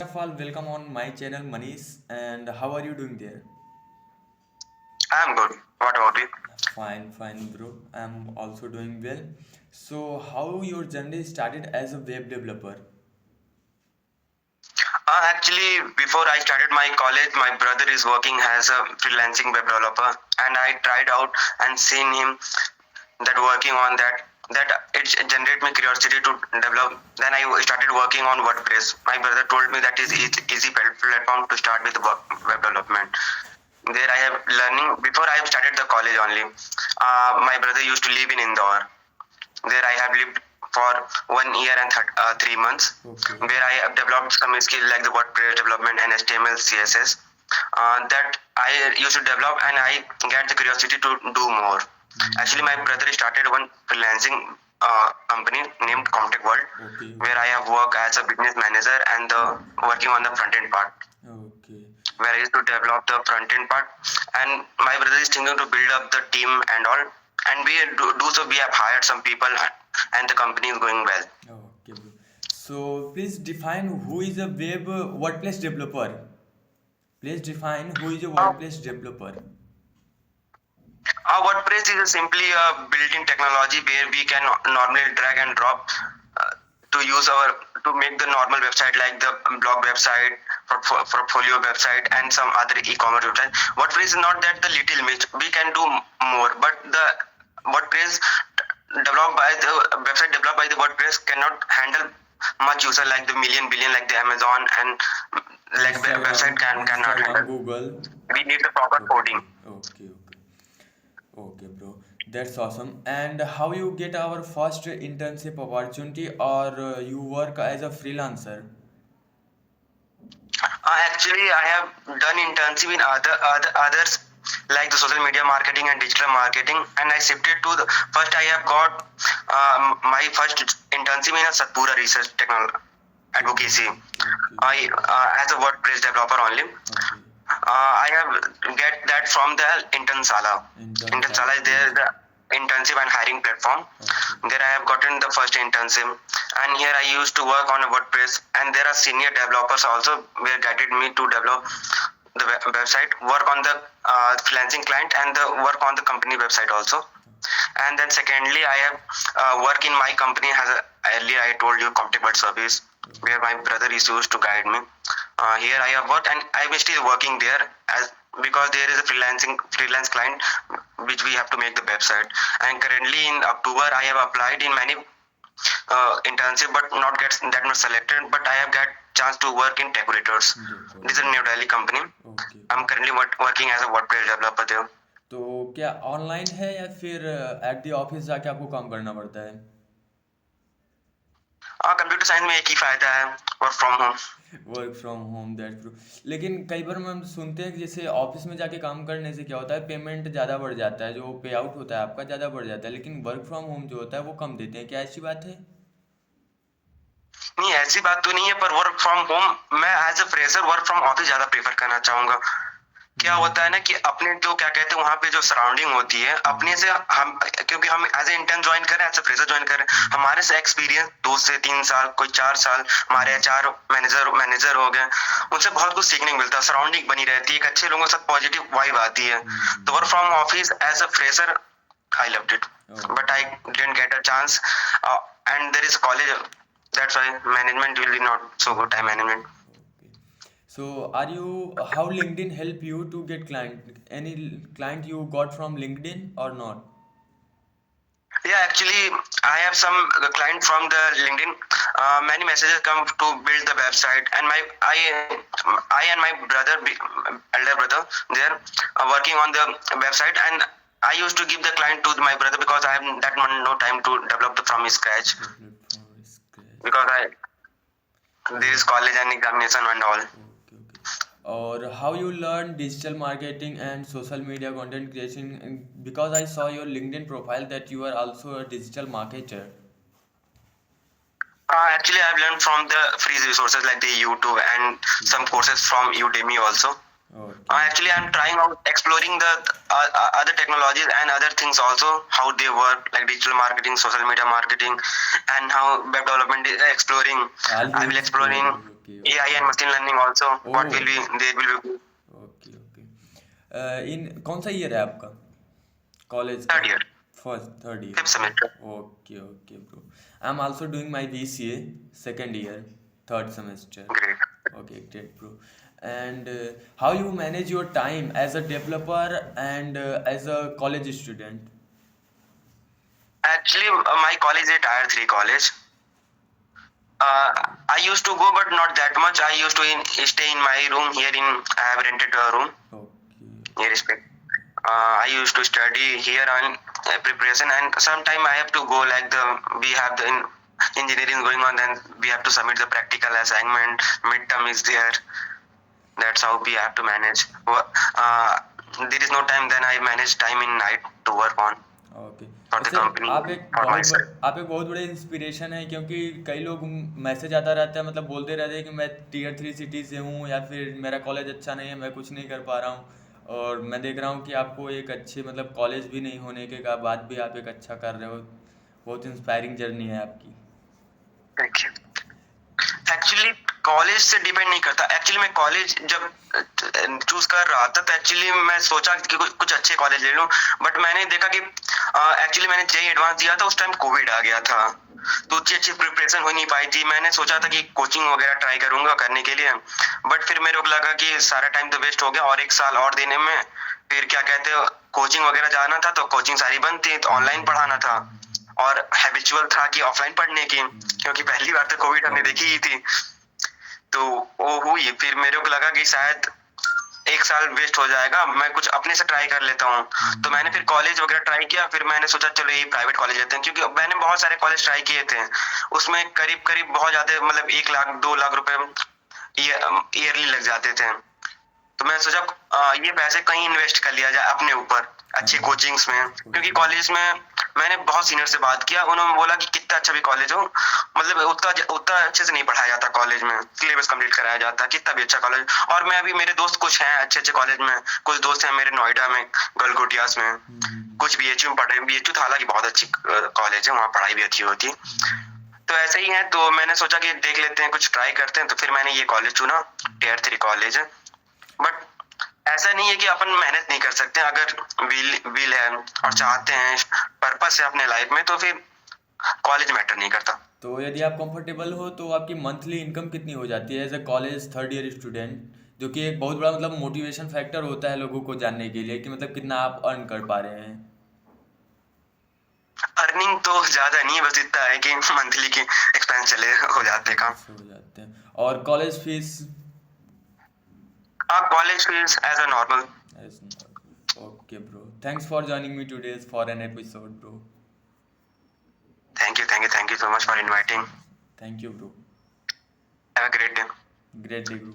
First of all, welcome on my channel Manish, and how are you doing there? I'm good. What about you? Fine, fine, bro. I'm also doing well. So, how your journey started as a web developer? Before I started my college, my brother is working as a freelancing web developer, and I tried out and seen him that working on that it generated me curiosity to develop. Then I started working on WordPress. My brother told me that is easy platform to start with web development. There I have learning before I have started the college only. My brother used to live in Indore. There I have lived for 1 year and 3 months, Okay, where I have developed some skill like the WordPress development and HTML, CSS. That I used to develop, and I get the curiosity to do more. Actually, my brother started one freelancing company named Comtech World, okay, where I have worked as a business manager and working on the front end part, okay, where I used to develop the front end part. And my brother is thinking to build up the team and all. And we do so. We have hired some people, and the company is going well. okay, bro. So, please define who is a web WordPress developer. Please define who is a Uh, WordPress developer. WordPress is simply a built-in technology where we can normally drag and drop uh, to use our to make the normal website like the blog website, portfolio website, and some other e-commerce website. WordPress is not that the little niche. We can do more, but the WordPress developed by the WordPress cannot handle much user like the million billion like the Amazon and like website cannot Instagram, handle. Google. We need the proper Okay, coding. okay, okay. Okay, bro. That's awesome. And how you get our first internship opportunity or you work as a freelancer? I have done internship in others like the social media marketing and digital marketing, and I shifted to the first. I have got my first internship in a Satpura research technology Okay, advocacy. okay, I as a WordPress developer only. okay. I have get that from the Internsala. Interns are Internsala is there yes. the internship and hiring platform. Okay, There I have gotten the first internship, and here I used to work on a WordPress. And there are senior developers also where guided me to develop the website, work on the freelancing client, and the work on the company website also. And then secondly, I have work in my company has a, earlier I told you compatible service where my brother is used to guide me. Here I have worked and I'm still working there as because there is a freelance client which we have to make the website. And currently in October I have applied in many internship but not get that much selected. But I have got chance to work in Decorators. This is a New decorator. Delhi company. Okay, I'm okay. currently working as a WordPress developer there. तो क्या online है या फिर at the office जाके आपको काम करना पड़ता है? कंप्यूटर साइंस में एक ही फायदा है, work from home. Work from home that true. लेकिन कई बार हम सुनते हैं कि जैसे ऑफिस में जाके काम करने से क्या होता है, पेमेंट ज़्यादा बढ़ जाता है, जो पे आउट होता है आपका ज़्यादा बढ़ जाता है, लेकिन वर्क फ्रॉम होम जो होता है वो कम देते हैं। क्या ऐसी बात है? नहीं, ऐसी बात तो नहीं है, पर वर्क फ्रॉम होम मैं as a fresher work from office ज्यादा प्रेफर करना चाहूंगा। क्या होता है ना कि अपने जो क्या कहते हैं वहाँ पे जो सराउंडिंग होती है अपने से हम, क्योंकि हम एज ए इंटर्न ज्वाइन करें एज ए फ्रेशर ज्वाइन करें, हमारे से एक्सपीरियंस 2 से 3 साल कोई 4 साल हमारे एचआर मैनेजर मैनेजर हो गए, उनसे बहुत कुछ सीखने को मिलता है, सराउंडिंग बनी रहती है, एक अच्छे लोगों के साथ पॉजिटिव वाइब आती है। तो work from office as a fresher I loved it, but I didn't get a chance and there is college, that's why management will be not so good time management. Okay. So, are you how LinkedIn help you to get client? Any client you got from LinkedIn or not? Yeah, actually, I have some client from the LinkedIn. Many messages come to build the website, and I and my brother, elder brother, they're working on the website, and I used to give the client to my brother because I have that much no time to develop the from scratch Develop from scratch. because I there is Oh, college and examination and all. okay, okay. Or how you learn digital marketing and social media content creation? Because I saw your LinkedIn profile that you are also a digital marketer. Actually, I've learned from the free resources like the YouTube and some courses from Udemy also. Okay. Actually, I'm trying out exploring the other technologies and other things also, how they work, like digital marketing, social media marketing, and how web development is exploring. Are I you will exploring exploring? Okay, AI okay. and machine learning also. What will Oh, be there will be okay okay. In कौन सा year है आपका college का? third year, first third fifth year. semester. Okay okay bro. I am also doing my BCA second year third semester. Great. Okay great bro. And how you manage your time as a developer and as a college student? Actually, my college is a tier 3 college. I used to go, but not that much. I used to stay in my room here in. I have rented a room okay here. Respect. I used to study here on preparation, and sometime I have to go. Like we have the engineering going on, then we have to submit the practical assignment. Midterm is there. That's how we have to manage. There is no time. Then I manage time in night to work on okay. for the वैसे company, for myself. आप एक बहुत बड़े inspiration है, क्योंकि कई लोग message आता रहता है, मतलब बोलते रहते हैं कि मैं टीयर थ्री सिटी से हूँ या फिर मेरा कॉलेज अच्छा नहीं है, मैं कुछ नहीं कर पा रहा हूँ। और मैं देख रहा हूँ कि आपको एक अच्छे मतलब कॉलेज भी नहीं होने के बाद भी आप एक अच्छा कर रहे हो। बहुत इंस्पायरिंग जर्नी है आपकी। Thank you. एक्चुअली कॉलेज से डिपेंड नहीं करता। एक्चुअली मैं कॉलेज जब चूज कर रहा था तो एक्चुअली मैं सोचा कि कुछ अच्छे कॉलेज ले लूं, बट मैंने देखा कि एक्चुअली मैंने जेई एडवांस दिया था, उस टाइम कोविड आ गया था, तो उतनी अच्छी प्रिपरेशन हो नहीं पाई थी। मैंने सोचा था कि कोचिंग वगैरह ट्राई करूंगा करने के लिए, बट फिर मेरे को लगा कि सारा टाइम तो वेस्ट हो गया और एक साल और देने में। फिर क्या कहते हैं, कोचिंग वगैरह जाना था तो कोचिंग सारी बंद थी, तो ऑनलाइन पढ़ाना था और हैबिचुअल था कि ऑफलाइन पढ़ने की, क्योंकि पहली बार तो कोविड हमने देखी ही थी। तो वो हुई, फिर मेरे को लगा कि शायद एक साल वेस्ट हो जाएगा, मैं कुछ अपने से ट्राई कर लेता हूँ। तो मैंने फिर कॉलेज वगैरह ट्राई किया, फिर मैंने सोचा चलो ये प्राइवेट कॉलेज लेते हैं, क्योंकि मैंने बहुत सारे कॉलेज ट्राई किए थे, उसमें करीब करीब बहुत ज्यादा मतलब 1 लाख 2 लाख रुपए ईयरली लग जाते थे। तो मैं सोचा ये पैसे कहीं इन्वेस्ट कर लिया जाए अपने ऊपर अच्छे कोचिंग्स में, क्योंकि कॉलेज में मैंने बहुत सीनियर से बात किया, उन्होंने बोला कि कितना अच्छा भी कॉलेज हो, मतलब उतना उतना अच्छे से नहीं पढ़ाया जाता कॉलेज में, सिलेबस कंप्लीट कराया जाता, कितना भी अच्छा कॉलेज। और मैं अभी मेरे दोस्त कुछ हैं अच्छे अच्छे कॉलेज में, कुछ दोस्त हैं मेरे नोएडा में, गलगोटियास में, कुछ बीएचयू में पढ़े। बीएचयू तो हालांकि बहुत अच्छी कॉलेज है, वहाँ पढ़ाई भी अच्छी होती। तो ऐसे ही है, तो मैंने सोचा कि देख लेते हैं, कुछ ट्राई करते हैं, तो फिर मैंने ये कॉलेज चुना, टियर 3 कॉलेज है। बट ऐसा नहीं है कि अपन मेहनत नहीं कर सकते, अगर विल है और चाहते हैं, पर्पस है अपने लाइफ में, तो फिर कॉलेज मैटर नहीं करता। तो यदि आप कंफर्टेबल हो तो आपकी मंथली इनकम कितनी हो जाती है as a college third year student, जो कि एक बहुत बड़ा मतलब मोटिवेशन फैक्टर होता है लोगों को जानने के लिए कि मतलब कितना आप अर्न कर पा रहे हैं? अर्निंग तो ज्यादा नहीं है, बस इतना है कि मंथली की एक्सपेंस चले हो जाते काम। एक्सपेंसेस हो जाते हैं। और कॉलेज फीस? हाँ, college fees as a normal. Okay bro, thanks for joining me today for an episode bro. Thank you so much for inviting. Thank you bro. Have a great day. Great day bro.